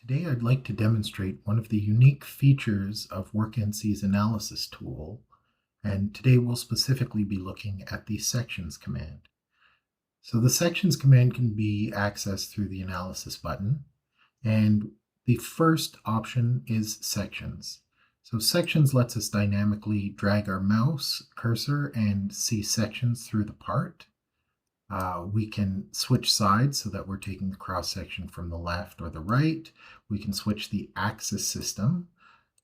Today I'd like to demonstrate one of the unique features of WorkNC's analysis tool, and today we'll specifically be looking at the sections command. So the sections command can be accessed through the analysis button, and the first option is sections. So sections lets us dynamically drag our mouse cursor and see sections through the part. We can switch sides so that we're taking the cross section from the left or the right. We can switch the axis system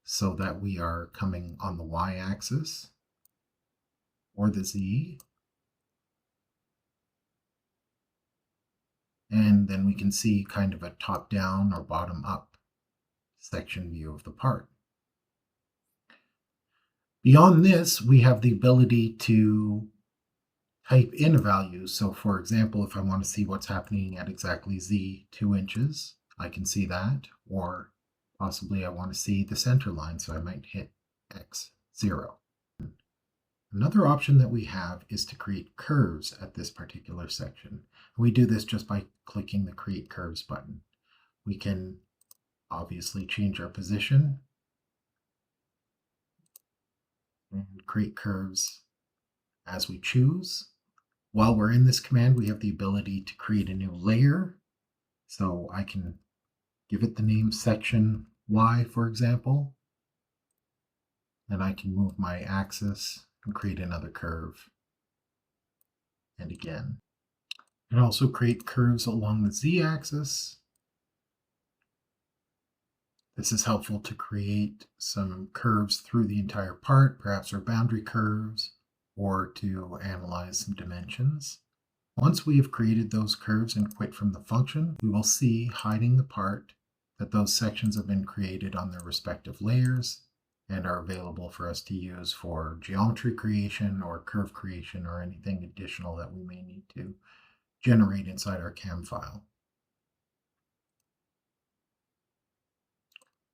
so that we are coming on the y-axis or the z. And then we can see kind of a top-down or bottom-up section view of the part. Beyond this, we have the ability to type in a value. So for example, if I want to see what's happening at exactly z 2 inches, I can see that, or possibly I want to see the center line, so I might hit x 0. Another option that we have is to create curves at this particular section. We do this just by clicking the Create Curves button. We can obviously change our position and create curves as we choose. While we're in this command, we have the ability to create a new layer. So I can give it the name section Y, for example. And I can move my axis and create another curve. And again. I can also create curves along the Z-axis. This is helpful to create some curves through the entire part, perhaps our boundary curves, or to analyze some dimensions. Once we have created those curves and quit from the function, we will see, hiding the part, that those sections have been created on their respective layers and are available for us to use for geometry creation or curve creation or anything additional that we may need to generate inside our CAM file.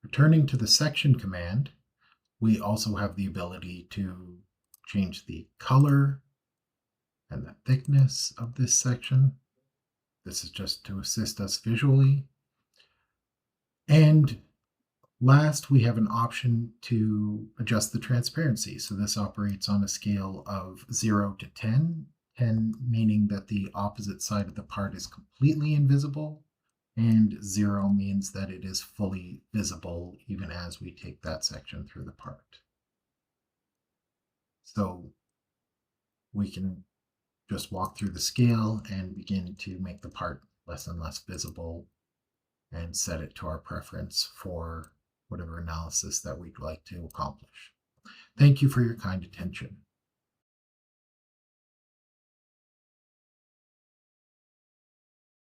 Returning to the section command, we also have the ability to change the color and the thickness of this section. This is just to assist us visually. And last, we have an option to adjust the transparency. So this operates on a scale of 0 to 10, 10 meaning that the opposite side of the part is completely invisible, and 0 means that it is fully visible even as we take that section through the part. So we can just walk through the scale and begin to make the part less and less visible and set it to our preference for whatever analysis that we'd like to accomplish. Thank you for your kind attention.